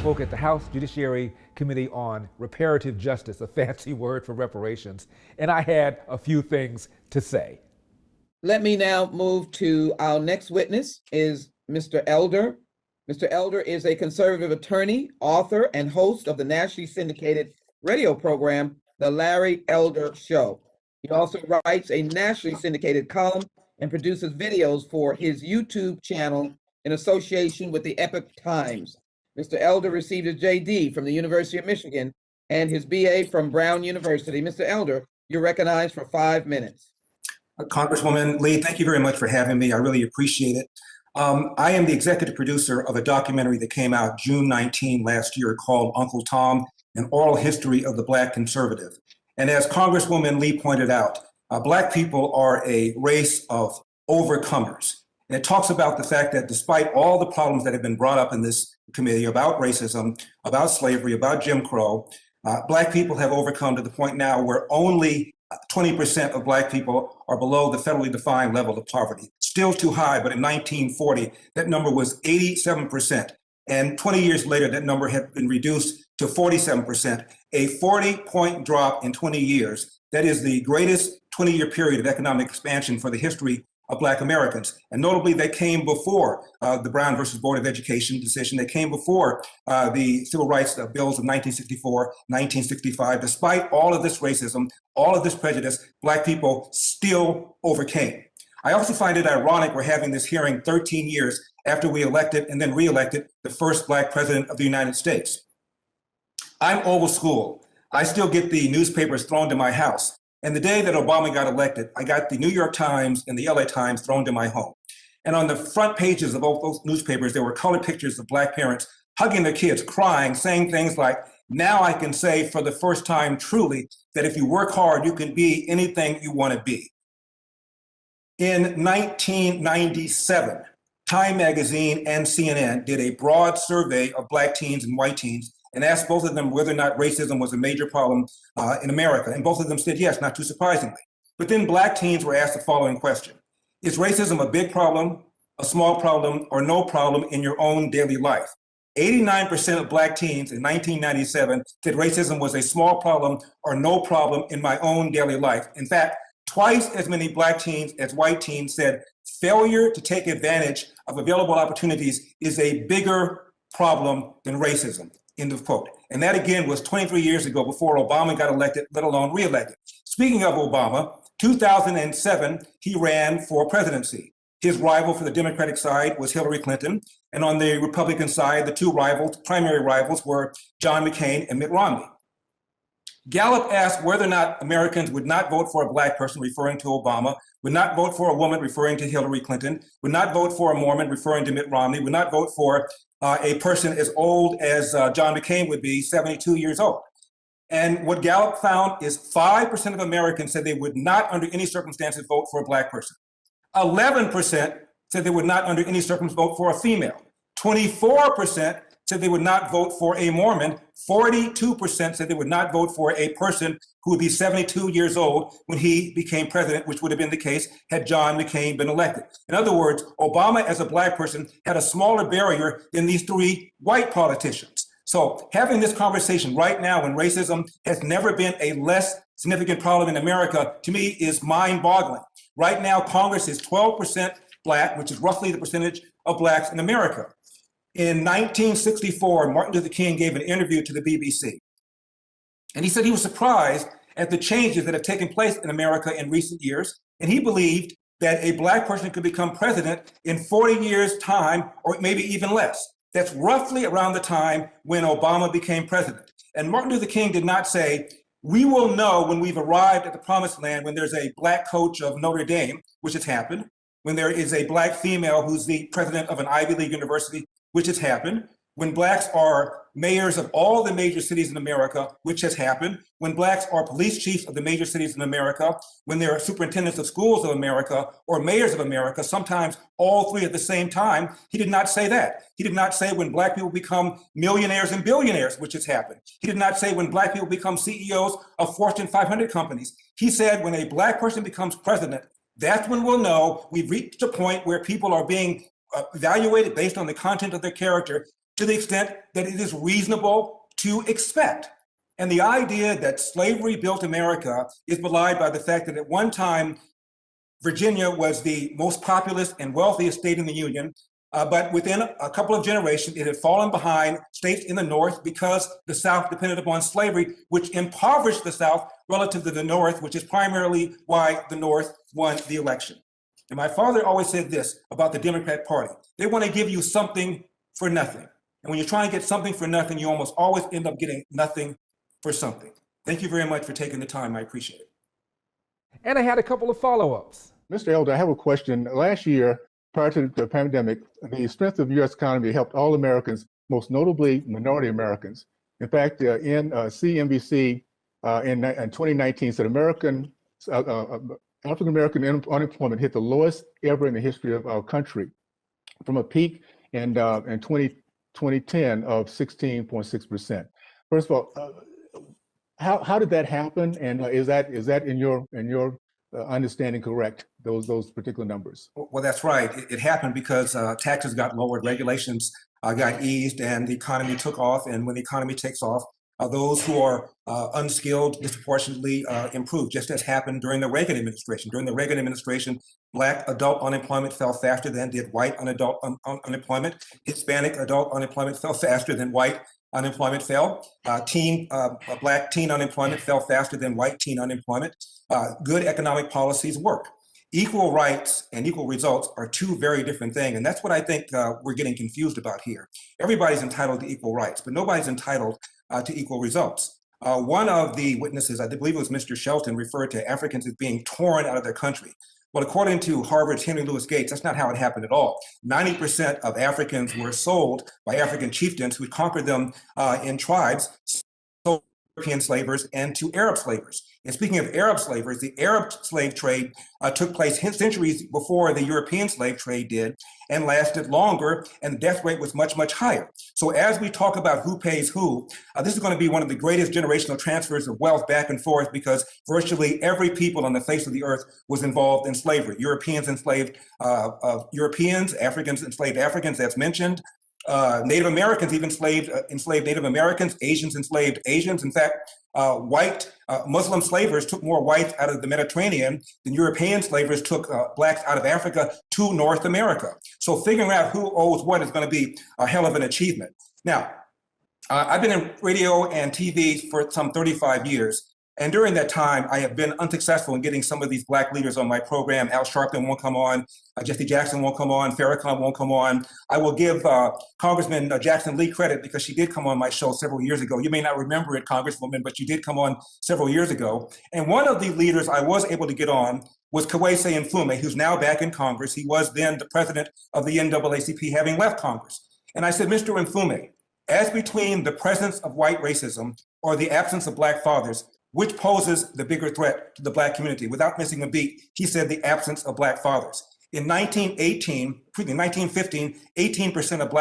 spoke at the House Judiciary Committee on reparative justice, a fancy word for reparations, and I had a few things to say. Let me now move to our next witness is Mr. Elder. Mr. Elder is a conservative attorney, author, and host of the nationally syndicated radio program, The Larry Elder Show. He also writes a nationally syndicated column and produces videos for his YouTube channel in association with the Epoch Times. Mr. Elder received his JD from the University of Michigan and his BA from Brown University. Mr. Elder, you're recognized for 5 minutes. Congresswoman Lee, thank you very much for having me. I really appreciate it. I am the executive producer of a documentary that came out June 19 last year called Uncle Tom, An Oral History of the Black Conservative. And as Congresswoman Lee pointed out, Black people are a race of overcomers. And it talks about the fact that despite all the problems that have been brought up in this committee about racism, about slavery, about Jim Crow, Black people have overcome to the point now where only 20% of Black people are below the federally defined level of poverty. Still too high, but in 1940, that number was 87%. And 20 years later, that number had been reduced to 47%, a 40-point drop in 20 years. That is the greatest 20-year period of economic expansion for the history of Black Americans. And notably, they came before the Brown versus Board of Education decision. They came before the Civil Rights Bills of 1964, 1965. Despite all of this racism, all of this prejudice, Black people still overcame. I also find it ironic we're having this hearing 13 years after we elected and then re-elected the first Black president of the United States. I'm old school. I still get the newspapers thrown to my house. And the day that Obama got elected, I got the New York Times and the LA Times thrown to my home. And on the front pages of both those newspapers, there were colored pictures of Black parents hugging their kids, crying, saying things like, now I can say for the first time truly that if you work hard, you can be anything you want to be. In 1997, Time Magazine and CNN did a broad survey of Black teens and white teens and asked both of them whether or not racism was a major problem in America. And both of them said yes, not too surprisingly. But then Black teens were asked the following question: is racism a big problem, a small problem, or no problem in your own daily life? 89% of Black teens in 1997 said racism was a small problem or no problem in my own daily life. In fact, twice as many Black teens as white teens said failure to take advantage of available opportunities is a bigger problem than racism. End of quote. And that again was 23 years ago before Obama got elected, let alone reelected. Speaking of Obama, 2007, he ran for presidency. His rival for the Democratic side was Hillary Clinton. And on the Republican side, the two rivals, primary rivals, were John McCain and Mitt Romney. Gallup asked whether or not Americans would not vote for a Black person, referring to Obama, would not vote for a woman, referring to Hillary Clinton, would not vote for a Mormon, referring to Mitt Romney, would not vote for a person as old as John McCain would be, 72 years old. And what Gallup found is 5% of Americans said they would not under any circumstances vote for a Black person. 11% said they would not under any circumstances vote for a female. 24% said they would not vote for a Mormon. 42% said they would not vote for a person who would be 72 years old when he became president, which would have been the case had John McCain been elected. In other words, Obama as a Black person had a smaller barrier than these three white politicians. So having this conversation right now when racism has never been a less significant problem in America, to me, is mind-boggling. Right now, Congress is 12% Black, which is roughly the percentage of Blacks in America. In 1964, Martin Luther King gave an interview to the BBC. And he said he was surprised at the changes that have taken place in America in recent years. And he believed that a Black person could become president in 40 years' time, or maybe even less. That's roughly around the time when Obama became president. And Martin Luther King did not say, we will know when we've arrived at the promised land, when there's a Black coach of Notre Dame, which has happened, when there is a Black female who's the president of an Ivy League university, which has happened, when Blacks are mayors of all the major cities in America, which has happened, when Blacks are police chiefs of the major cities in America, when there are superintendents of schools of America or mayors of America, sometimes all three at the same time. He did not say that. He did not say when Black people become millionaires and billionaires, which has happened. He did not say when Black people become CEOs of Fortune 500 companies. He said when a Black person becomes president, that's when we'll know we've reached a point where people are being evaluated based on the content of their character, to the extent that it is reasonable to expect. And the idea that slavery built America is belied by the fact that at one time, Virginia was the most populous and wealthiest state in the Union, but within a couple of generations, it had fallen behind states in the North because the South depended upon slavery, which impoverished the South relative to the North, which is primarily why the North won the election. And my father always said this about the Democrat Party. They want to give you something for nothing. And when you're trying to get something for nothing, you almost always end up getting nothing for something. Thank you very much for taking the time. I appreciate it. And I had a couple of follow-ups. Mr. Elder, I have a question. Last year, prior to the pandemic, the strength of the U.S. economy helped all Americans, most notably minority Americans. In fact, in CNBC in 2019 said African American unemployment hit the lowest ever in the history of our country, from a peak in 2010 of 16.6%. First of all, how did that happen, and is that in your understanding correct? Those particular numbers? Well, that's right. It happened because taxes got lowered, regulations got eased, and the economy took off. And when the economy takes off, those who are unskilled disproportionately improve, just as happened during the Reagan administration. During the Reagan administration, Black adult unemployment fell faster than did white adult unemployment. Hispanic adult unemployment fell faster than white unemployment fell. Black teen unemployment fell faster than white teen unemployment. Good economic policies work. Equal rights and equal results are two very different things. And that's what I think we're getting confused about here. Everybody's entitled to equal rights, but nobody's entitled to equal results. One of the witnesses, I believe it was Mr. Shelton, referred to Africans as being torn out of their country. Well, according to Harvard's Henry Louis Gates, that's not how it happened at all. 90% of Africans were sold by African chieftains who conquered them in tribes, sold to European slavers and to Arab slavers. And speaking of Arab slavers, the Arab slave trade took place centuries before the European slave trade did and lasted longer, and the death rate was much, much higher. So as we talk about who pays who, this is going to be one of the greatest generational transfers of wealth back and forth, because virtually every people on the face of the earth was involved in slavery. Europeans enslaved Europeans, Africans enslaved Africans, that's mentioned. Native Americans even enslaved Native Americans, Asians enslaved Asians. In fact, white Muslim slavers took more whites out of the Mediterranean than European slavers took blacks out of Africa to North America. So figuring out who owes what is going to be a hell of an achievement. Now, I've been in radio and TV for some 35 years. And during that time, I have been unsuccessful in getting some of these Black leaders on my program. Al Sharpton won't come on, Jesse Jackson won't come on, Farrakhan won't come on. I will give Congressman Jackson Lee credit because she did come on my show several years ago. You may not remember it, Congresswoman, but she did come on several years ago. And one of the leaders I was able to get on was Kwesi Mfume, who's now back in Congress. He was then the president of the NAACP, having left Congress. And I said, Mr. Mfume, as between the presence of white racism or the absence of Black fathers, which poses the bigger threat to the Black community? Without missing a beat, he said the absence of Black fathers. In 1915, 18% of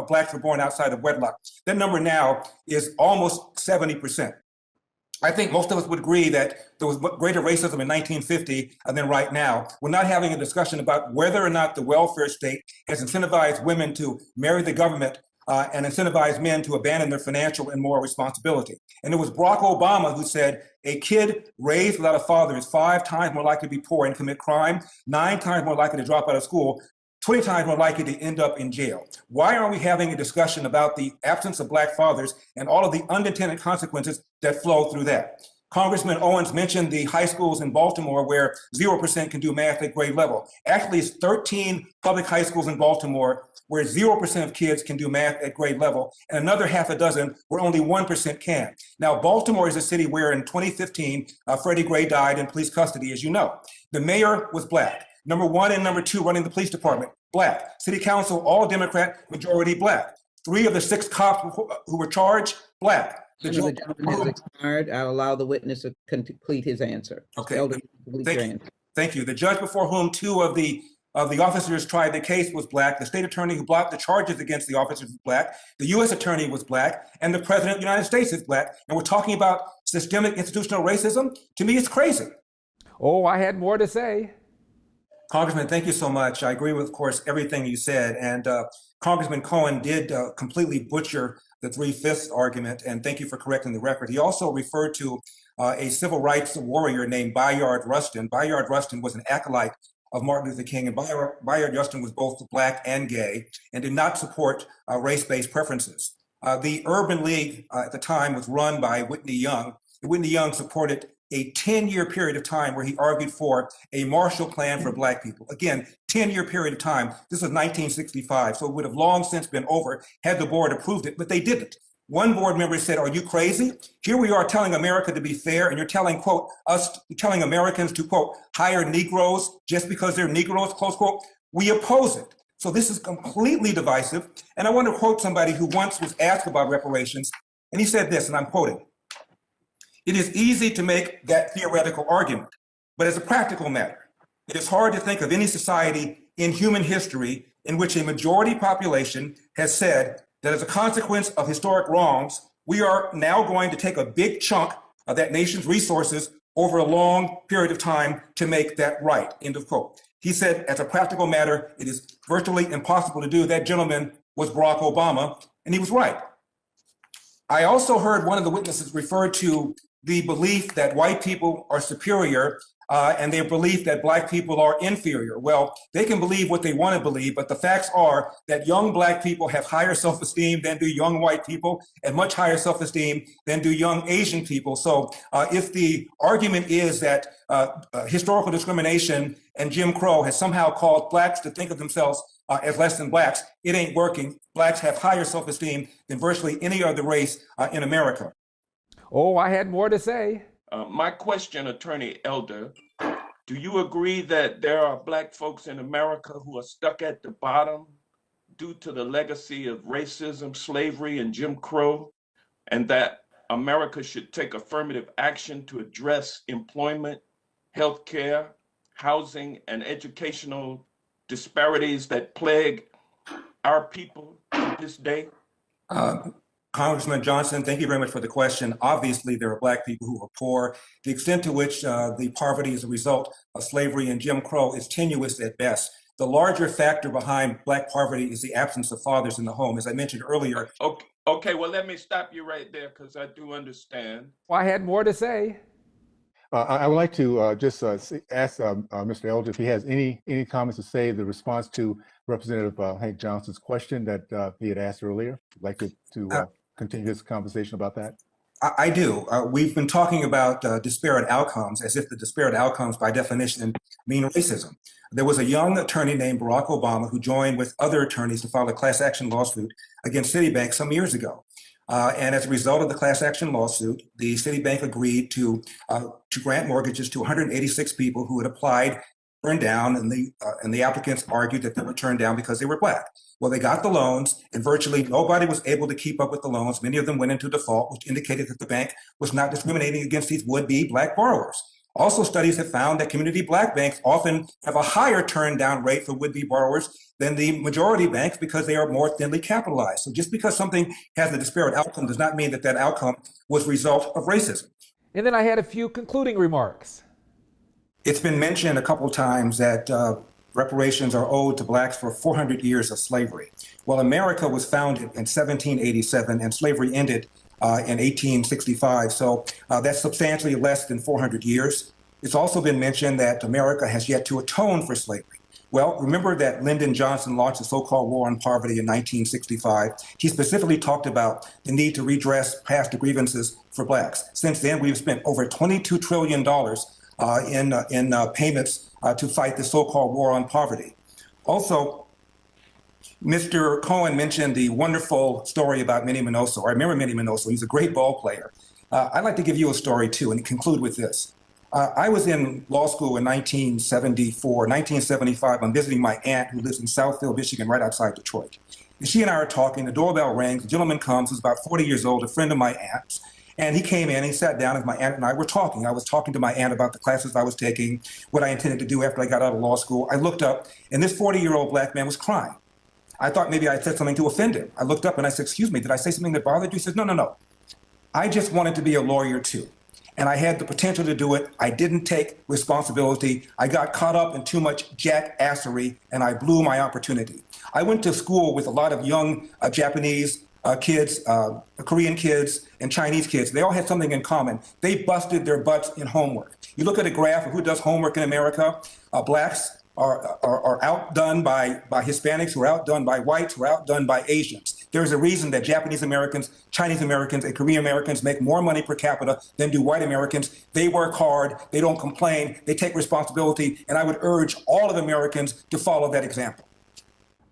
Blacks were born outside of wedlock. That number now is almost 70%. I think most of us would agree that there was greater racism in 1950 than right now. We're not having a discussion about whether or not the welfare state has incentivized women to marry the government and incentivize men to abandon their financial and moral responsibility. And it was Barack Obama who said, a kid raised without a father is 5 times more likely to be poor and commit crime, 9 times more likely to drop out of school, 20 times more likely to end up in jail. Why aren't we having a discussion about the absence of Black fathers and all of the unintended consequences that flow through that? Congressman Owens mentioned the high schools in Baltimore where 0% can do math at grade level. Actually, it's 13 public high schools in Baltimore where 0% of kids can do math at grade level, and another half a dozen where only 1% can. Now, Baltimore is a city where in 2015, Freddie Gray died in police custody, as you know. The mayor was Black. Number 1 and number 2 running the police department, Black. City council, all Democrat, majority Black. 3 of the 6 cops who were charged, Black. The gentleman has expired. I'll allow the witness to complete his answer. Okay. Elder, Thank you. The judge before whom 2 of the officers tried the case was Black. The state attorney who brought the charges against the officers was Black. The U.S. attorney was Black, and the president of the United States is Black. And we're talking about systemic institutional racism. To me, it's crazy. Oh, I had more to say. Congressman, thank you so much. I agree with, of course, everything you said. And Congressman Cohen did completely butcher the 3/5 argument, and thank you for correcting the record. He also referred to a civil rights warrior named Bayard Rustin. Bayard Rustin was an acolyte of Martin Luther King, and Bayard Rustin was both Black and gay and did not support race-based preferences. The Urban League at the time was run by Whitney Young. Whitney Young supported a 10-year period of time where he argued for a Marshall Plan for Black people. Again, 10-year period of time. This was 1965, so it would have long since been over had the board approved it, but they didn't. One board member said, "Are you crazy? Here we are telling America to be fair, and you're telling, quote, you're telling Americans to, quote, hire Negroes just because they're Negroes, close quote. We oppose it." So this is completely divisive. And I want to quote somebody who once was asked about reparations, and he said this, and I'm quoting, "It is easy to make that theoretical argument, but as a practical matter, it is hard to think of any society in human history in which a majority population has said that as a consequence of historic wrongs, we are now going to take a big chunk of that nation's resources over a long period of time to make that right," end of quote. He said, as a practical matter, it is virtually impossible to do. That gentleman was Barack Obama, and he was right. I also heard one of the witnesses refer to the belief that white people are superior and their belief that Black people are inferior. Well, they can believe what they want to believe, but the facts are that young Black people have higher self-esteem than do young white people, and much higher self-esteem than do young Asian people. So if the argument is that historical discrimination and Jim Crow has somehow caused Blacks to think of themselves as less than Blacks, it ain't working. Blacks have higher self-esteem than virtually any other race in America. Oh, I had more to say. My question, Attorney Elder, do you agree that there are Black folks in America who are stuck at the bottom due to the legacy of racism, slavery, and Jim Crow, and that America should take affirmative action to address employment, healthcare, housing, and educational disparities that plague our people to this day? Congressman Johnson, thank you very much for the question. Obviously, there are Black people who are poor. The extent to which the poverty is a result of slavery and Jim Crow is tenuous at best. The larger factor behind Black poverty is the absence of fathers in the home. As I mentioned earlier. Okay, well, let me stop you right there because I do understand. Well, I had more to say. I would like to just ask Mr. Elder if he has any comments to say the response to Representative Hank Johnson's question that he had asked earlier. I'd like to continue this conversation about that. I do. We've been talking about disparate outcomes as if the disparate outcomes by definition mean racism. There was a young attorney named Barack Obama who joined with other attorneys to file a class action lawsuit against Citibank some years ago. And as a result of the class action lawsuit, the Citibank agreed to grant mortgages to 186 people who had applied, turned down, and the applicants argued that they were turned down because they were Black. Well, they got the loans, and virtually nobody was able to keep up with the loans. Many of them went into default, which indicated that the bank was not discriminating against these would-be Black borrowers. Also, studies have found that community Black banks often have a higher turn down rate for would-be borrowers than the majority banks because they are more thinly capitalized. So just because something has a disparate outcome does not mean that that outcome was a result of racism. And then I had a few concluding remarks. It's been mentioned a couple of times that reparations are owed to Blacks for 400 years of slavery. Well, America was founded in 1787 and slavery ended in 1865. So that's substantially less than 400 years. It's also been mentioned that America has yet to atone for slavery. Well, remember that Lyndon Johnson launched the so-called War on Poverty in 1965. He specifically talked about the need to redress past grievances for Blacks. Since then, we've spent over $22 trillion in payments to fight the so-called War on Poverty. Also, Mr. Cohen mentioned the wonderful story about Minnie Minoso. I remember Minnie Minoso. He's a great ball player. I'd like to give you a story, too, and conclude with this. I was in law school in 1974. 1975, I'm visiting my aunt who lives in Southfield, Michigan, right outside Detroit. And she and I are talking. The doorbell rings. The gentleman comes, who's about 40 years old, a friend of my aunt's. And he came in, he sat down, and my aunt and I were talking. I was talking to my aunt about the classes I was taking, what I intended to do after I got out of law school. I looked up, and this 40-year-old Black man was crying. I thought maybe I said something to offend him. I looked up and I said, "Excuse me, did I say something that bothered you?" He said, No. I just wanted to be a lawyer too. and I had the potential to do it. I didn't take responsibility. I got caught up in too much jackassery, and I blew my opportunity. I went to school with a lot of young Japanese kids, Korean kids, and Chinese kids. They all had something in common. They busted their butts in homework. You look at a graph of who does homework in America. Blacks are outdone by Hispanics, who are outdone by whites, who are outdone by Asians. There's a reason that Japanese Americans, Chinese Americans, and Korean Americans make more money per capita than do white Americans. They work hard, they don't complain, they take responsibility, and I would urge all of Americans to follow that example.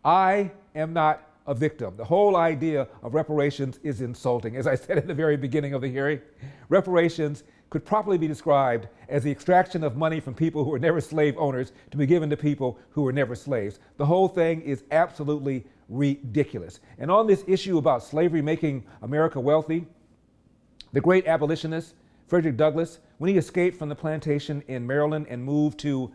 I am not a victim. The whole idea of reparations is insulting. As I said at the very beginning of the hearing, reparations could properly be described as the extraction of money from people who were never slave owners to be given to people who were never slaves. The whole thing is absolutely ridiculous. And on this issue about slavery making America wealthy, the great abolitionist Frederick Douglass, when he escaped from the plantation in Maryland and moved to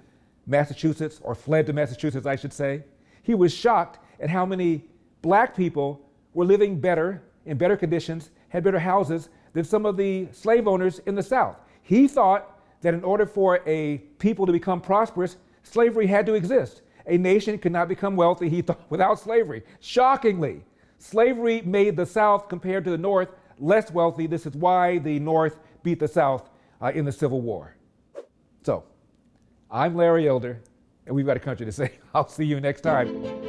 Massachusetts, or fled to Massachusetts, I should say, he was shocked at how many black people were living better, in better conditions, had better houses than some of the slave owners in the South. He thought that in order for a people to become prosperous, slavery had to exist. A nation could not become wealthy, he thought, without slavery. Shockingly, slavery made the South, compared to the North, less wealthy. This is why the North beat the South in the Civil War. So, I'm Larry Elder, and we've got a country to save. I'll see you next time.